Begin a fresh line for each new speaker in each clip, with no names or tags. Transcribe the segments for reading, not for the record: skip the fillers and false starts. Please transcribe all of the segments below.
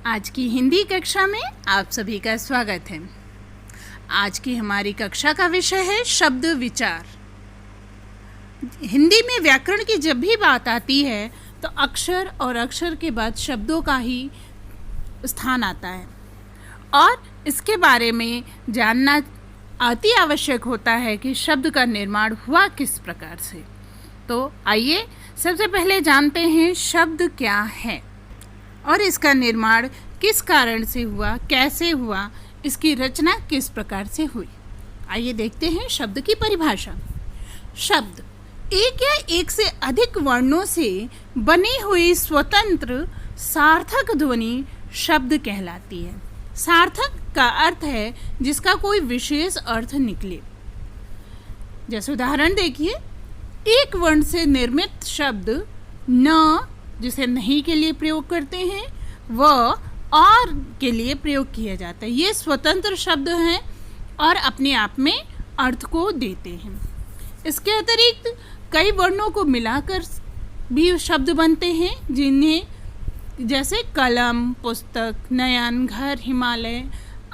आज की हिंदी कक्षा में आप सभी का स्वागत है। आज की हमारी कक्षा का विषय है शब्द विचार। हिंदी में व्याकरण की जब भी बात आती है तो अक्षर और अक्षर के बाद शब्दों का ही स्थान आता है और इसके बारे में जानना अति आवश्यक होता है कि शब्द का निर्माण हुआ किस प्रकार से। तो आइए सबसे पहले जानते हैं शब्द क्या है और इसका निर्माण किस कारण से हुआ, कैसे हुआ, इसकी रचना किस प्रकार से हुई। आइए देखते हैं शब्द की परिभाषा। शब्द एक या एक से अधिक वर्णों से बनी हुई स्वतंत्र सार्थक ध्वनि शब्द कहलाती है। सार्थक का अर्थ है जिसका कोई विशेष अर्थ निकले। जैसे उदाहरण देखिए, एक वर्ण से निर्मित शब्द न, जिसे नहीं के लिए प्रयोग करते हैं, व और के लिए प्रयोग किया जाता है। ये स्वतंत्र शब्द हैं और अपने आप में अर्थ को देते हैं। इसके अतिरिक्त कई वर्णों को मिलाकर भी शब्द बनते हैं, जिन्हें जैसे कलम, पुस्तक, नयन, घर, हिमालय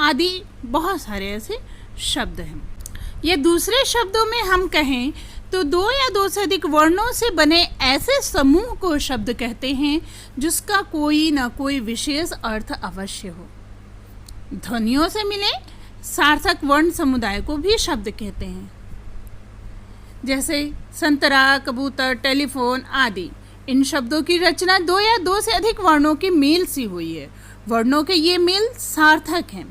आदि बहुत सारे ऐसे शब्द हैं। ये दूसरे शब्दों में हम कहें तो दो या दो से अधिक वर्णों से बने ऐसे समूह को शब्द कहते हैं जिसका कोई ना कोई विशेष अर्थ अवश्य हो। ध्वनियों से मिले सार्थक वर्ण समुदाय को भी शब्द कहते हैं, जैसे संतरा, कबूतर, टेलीफोन आदि। इन शब्दों की रचना दो या दो से अधिक वर्णों के मेल से हुई है। वर्णों के ये मेल सार्थक हैं,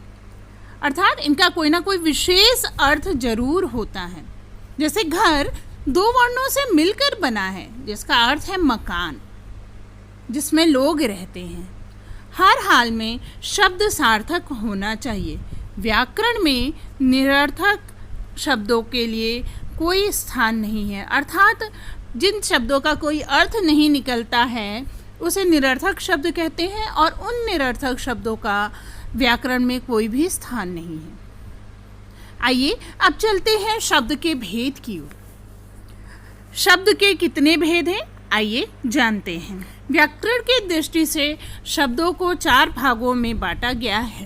अर्थात इनका कोई ना कोई विशेष अर्थ जरूर होता है। जैसे घर दो वर्णों से मिलकर बना है, जिसका अर्थ है मकान जिसमें लोग रहते हैं। हर हाल में शब्द सार्थक होना चाहिए। व्याकरण में निरर्थक शब्दों के लिए कोई स्थान नहीं है, अर्थात जिन शब्दों का कोई अर्थ नहीं निकलता है उसे निरर्थक शब्द कहते हैं और उन निरर्थक शब्दों का व्याकरण में कोई भी स्थान नहीं है। आइए अब चलते हैं शब्द के भेद की ओर। शब्द के कितने भेद हैं, आइए जानते हैं। व्याकरण की दृष्टि से शब्दों को 4 भागों में बांटा गया है।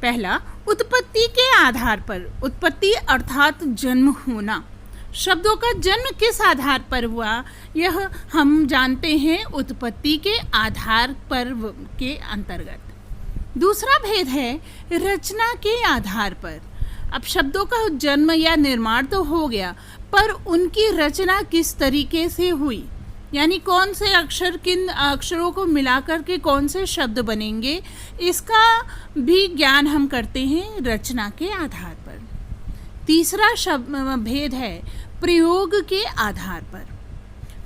पहला, उत्पत्ति के आधार पर। उत्पत्ति अर्थात जन्म होना। शब्दों का जन्म किस आधार पर हुआ, यह हम जानते हैं उत्पत्ति के आधार पर के अंतर्गत। दूसरा भेद है रचना के आधार पर। अब शब्दों का जन्म या निर्माण तो हो गया, पर उनकी रचना किस तरीके से हुई, यानी कौन से अक्षर किन अक्षरों को मिलाकर के कौन से शब्द बनेंगे, इसका भी ज्ञान हम करते हैं रचना के आधार पर। तीसरा भेद है प्रयोग के आधार पर।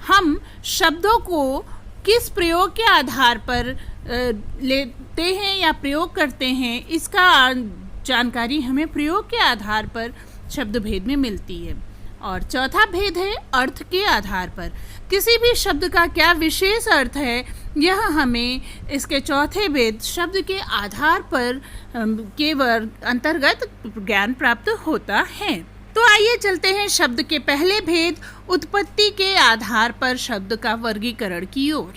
हम शब्दों को किस प्रयोग के आधार पर लेते हैं या प्रयोग करते हैं, इसका जानकारी हमें प्रयोग के आधार पर शब्द भेद में मिलती है। और चौथा भेद है अर्थ के आधार पर। किसी भी शब्द का क्या विशेष अर्थ है, यह हमें इसके चौथे भेद शब्द के आधार पर के अंतर्गत ज्ञान प्राप्त होता है। तो आइए चलते हैं शब्द के पहले भेद उत्पत्ति के आधार पर शब्द का वर्गीकरण की ओर।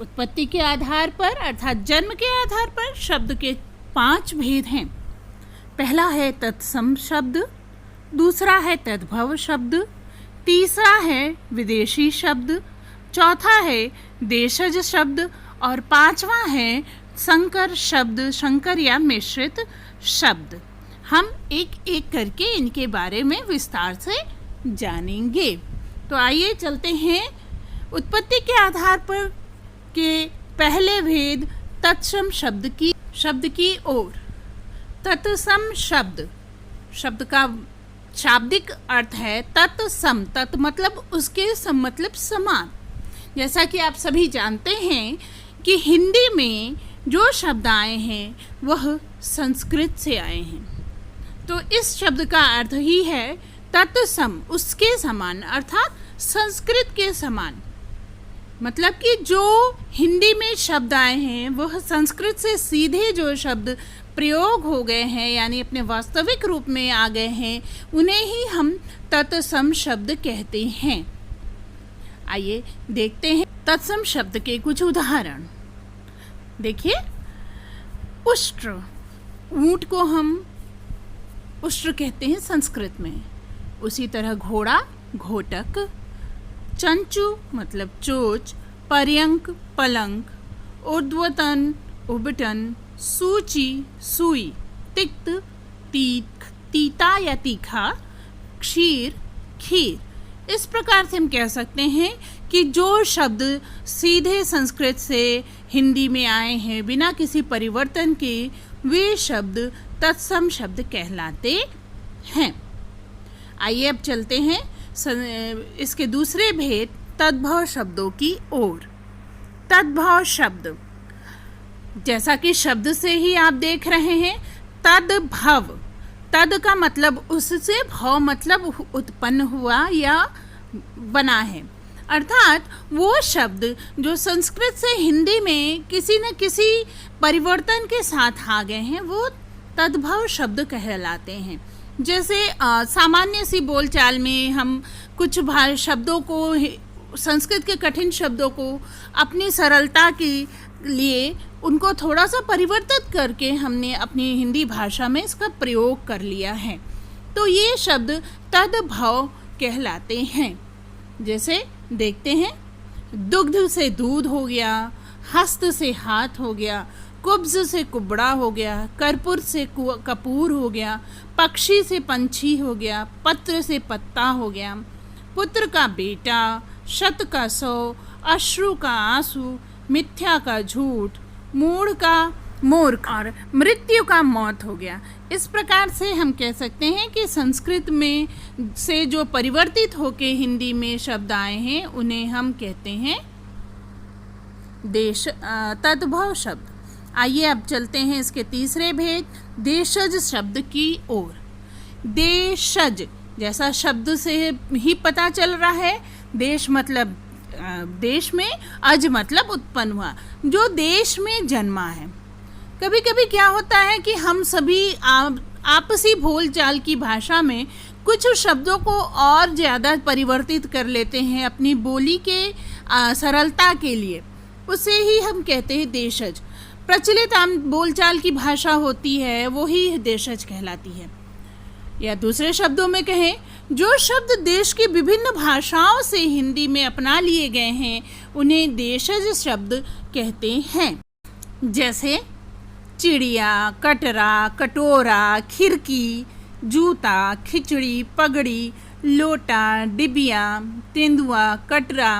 उत्पत्ति के आधार पर अर्थात जन्म के आधार पर शब्द के 5 भेद हैं। पहला है तत्सम शब्द, दूसरा है तद्भव शब्द, तीसरा है विदेशी शब्द, चौथा है देशज शब्द और 5वां है संकर शब्द, संकर या मिश्रित शब्द। हम एक एक करके इनके बारे में विस्तार से जानेंगे। तो आइए चलते हैं उत्पत्ति के आधार पर के पहले भेद तत्सम शब्द की ओर। तत्सम शब्द का शाब्दिक अर्थ है तत्सम। तत् मतलब उसके सम मतलब समान। जैसा कि आप सभी जानते हैं कि हिंदी में जो शब्द आए हैं वह संस्कृत से आए हैं, तो इस शब्द का अर्थ ही है तत्सम, उसके समान, अर्थात संस्कृत के समान। मतलब कि जो हिंदी में शब्द आए हैं वह संस्कृत से सीधे जो शब्द प्रयोग हो गए हैं, यानी अपने वास्तविक रूप में आ गए हैं, उन्हें ही हम तत्सम शब्द कहते हैं। आइए देखते हैं तत्सम शब्द के कुछ उदाहरण। देखिए, उष्ट्र, ऊंट को हम उष्ट्र कहते हैं संस्कृत में। उसी तरह घोड़ा घोटक, चंचू मतलब चोच, पर्यंक पलंग, ऊर्ध्वतन उबटन, सूची सुई, तिक्त तीता या तीखा, क्षीर खीर। इस प्रकार से हम कह सकते हैं कि जो शब्द सीधे संस्कृत से हिंदी में आए हैं बिना किसी परिवर्तन के, वे शब्द तत्सम शब्द कहलाते हैं। आइए अब चलते हैं इसके दूसरे भेद तद्भव शब्दों की ओर। तद्भव शब्द, जैसा कि शब्द से ही आप देख रहे हैं, तद्भव, तद का मतलब उससे, भव मतलब उत्पन्न हुआ या बना है। अर्थात वो शब्द जो संस्कृत से हिंदी में किसी न किसी परिवर्तन के साथ आ गए हैं, वो तद्भव शब्द कहलाते हैं। जैसे सामान्य सी बोलचाल में हम कुछ शब्दों को, संस्कृत के कठिन शब्दों को अपनी सरलता के लिए उनको थोड़ा सा परिवर्तित करके हमने अपनी हिंदी भाषा में इसका प्रयोग कर लिया है, तो ये शब्द तद्भव कहलाते हैं। जैसे देखते हैं, दुग्ध से दूध हो गया, हस्त से हाथ हो गया, कुब्ज से कुबड़ा हो गया, कर्पूर से कपूर हो गया, पक्षी से पंछी हो गया, पत्र से पत्ता हो गया, पुत्र का बेटा, शत का सौ, अश्रु का आंसू, मिथ्या का झूठ, मूढ़ का मूर्ख और मृत्यु का मौत हो गया। इस प्रकार से हम कह सकते हैं कि संस्कृत में से जो परिवर्तित होके हिंदी में शब्द आए हैं, उन्हें हम कहते हैं तद्भव शब्द। आइए अब चलते हैं इसके तीसरे भेद, देशज शब्द की ओर। देशज, जैसा शब्द से ही पता चल रहा है, देश मतलब देश में, अज मतलब उत्पन्न हुआ, जो देश में जन्मा है। कभी कभी क्या होता है कि हम सभी आपसी बोलचाल की भाषा में कुछ शब्दों को और ज़्यादा परिवर्तित कर लेते हैं अपनी बोली के सरलता के लिए, उसे ही हम कहते हैं देशज। प्रचलित आम बोलचाल की भाषा होती है, वो ही देशज कहलाती है। या दूसरे शब्दों में कहें, जो शब्द देश की विभिन्न भाषाओं से हिंदी में अपना लिए गए हैं, उन्हें देशज शब्द कहते हैं। जैसे चिड़िया, कटरा, कटोरा, खिड़की, जूता, खिचड़ी, पगड़ी, लोटा, डिबिया, तेंदुआ, कटरा,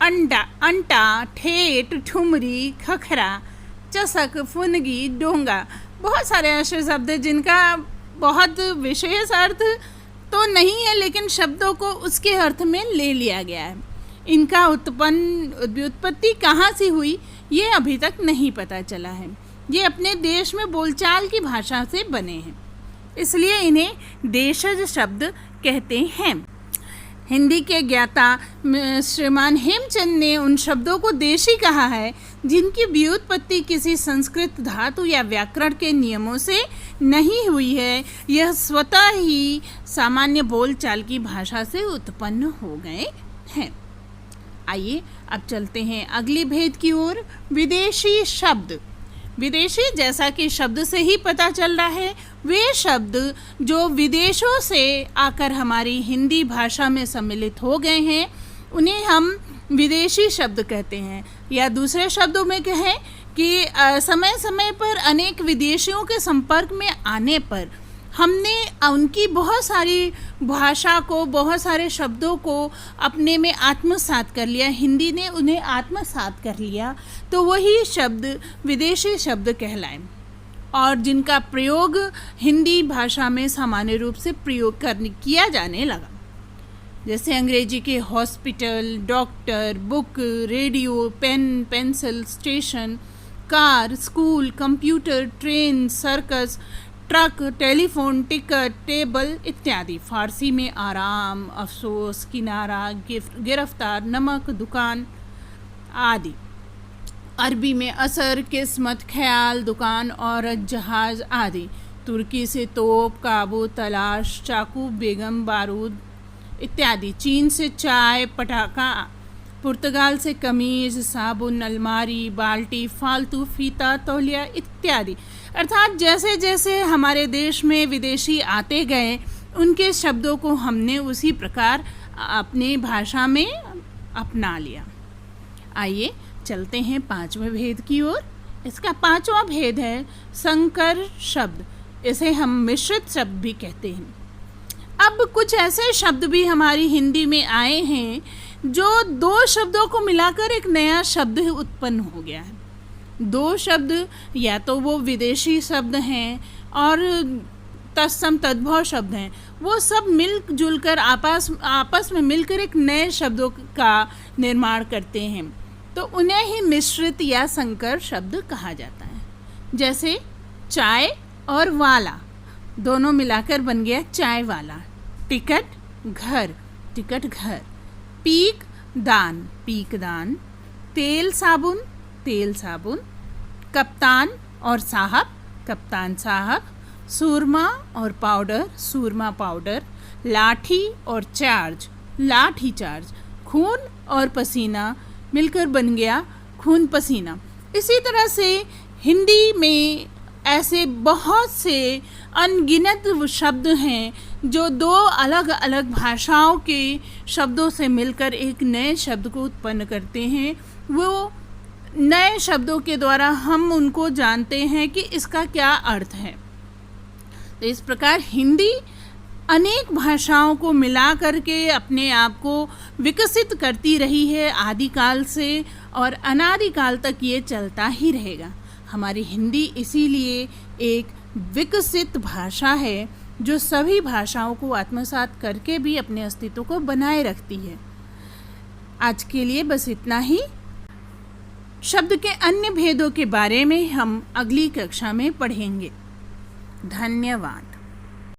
अंटा, ठेठ, ठुमरी, खखरा, चसक, फुनगी, डोंगा। बहुत सारे ऐसे शब्द हैं जिनका बहुत विशेष अर्थ तो नहीं है, लेकिन शब्दों को उसके अर्थ में ले लिया गया है। इनका व्युत्पत्ति कहाँ से हुई, ये अभी तक नहीं पता चला है। ये अपने देश में बोलचाल की भाषा से बने हैं, इसलिए इन्हें देशज शब्द कहते हैं। हिंदी के ज्ञाता श्रीमान हेमचंद ने उन शब्दों को देशी कहा है जिनकी व्युत्पत्ति किसी संस्कृत धातु या व्याकरण के नियमों से नहीं हुई है, यह स्वतः ही सामान्य बोलचाल की भाषा से उत्पन्न हो गए हैं। आइए अब चलते हैं अगली भेद की ओर, विदेशी शब्द। विदेशी, जैसा कि शब्द से ही पता चल रहा है, वे शब्द जो विदेशों से आकर हमारी हिंदी भाषा में सम्मिलित हो गए हैं, उन्हें हम विदेशी शब्द कहते हैं। या दूसरे शब्दों में कहें कि समय समय पर अनेक विदेशियों के संपर्क में आने पर हमने उनकी बहुत सारी भाषा को, बहुत सारे शब्दों को अपने में आत्मसात कर लिया, हिंदी ने उन्हें आत्मसात कर लिया, तो वही शब्द विदेशी शब्द कहलाए और जिनका प्रयोग हिंदी भाषा में सामान्य रूप से किया जाने लगा। जैसे अंग्रेजी के hospital, doctor, book, radio, pen, pencil, station, car, school, computer, train, circus, truck, telephone, ticket, table इत्यादि। फारसी में आराम, अफसोस, किनारा, गिरफ्तार, नमक, दुकान आदि। अरबी में असर, किस्मत, ख्याल, दुकान, औरत, जहाज आदि। तुर्की से तोप, काबू, तलाश, चाकू, बेगम, बारूद इत्यादि। चीन से चाय, पटाखा पुर्तगाल से कमीज, साबुन, अलमारी, बाल्टी, फालतू, फीता, तौलिया इत्यादि। अर्थात जैसे जैसे हमारे देश में विदेशी आते गए, उनके शब्दों को हमने उसी प्रकार अपनी भाषा में अपना लिया। आइए चलते हैं 5वें भेद की ओर। इसका 5वां भेद है संकर शब्द। इसे हम मिश्रित शब्द भी कहते हैं। अब कुछ ऐसे शब्द भी हमारी हिंदी में आए हैं जो 2 शब्दों को मिलाकर एक नया शब्द उत्पन्न हो गया है। 2 शब्द या तो वो विदेशी शब्द हैं और तत्सम तद्भव शब्द हैं, वो सब मिलजुल कर आपस में मिलकर एक नए शब्दों का निर्माण करते हैं, तो उन्हें ही मिश्रित या संकर शब्द कहा जाता है। जैसे चाय और वाला दोनों मिलाकर बन गया चाय वाला। टिकट घर, टिकट घर। पीक दान, पीक दान। तेल साबुन, तेल साबुन। कप्तान और साहब, कप्तान साहब। सूरमा और पाउडर, सूरमा पाउडर। लाठी और चार्ज, लाठी चार्ज। खून और पसीना मिलकर बन गया खून पसीना। इसी तरह से हिंदी में ऐसे बहुत से अनगिनत शब्द हैं जो 2 अलग अलग भाषाओं के शब्दों से मिलकर एक नए शब्द को उत्पन्न करते हैं। वो नए शब्दों के द्वारा हम उनको जानते हैं कि इसका क्या अर्थ है। तो इस प्रकार हिंदी अनेक भाषाओं को मिला करके अपने आप को विकसित करती रही है आदिकाल से, और अनादिकाल तक ये चलता ही रहेगा। हमारी हिंदी इसीलिए एक विकसित भाषा है जो सभी भाषाओं को आत्मसात करके भी अपने अस्तित्व को बनाए रखती है। आज के लिए बस इतना ही। शब्द के अन्य भेदों के बारे में हम अगली कक्षा में पढ़ेंगे। धन्यवाद।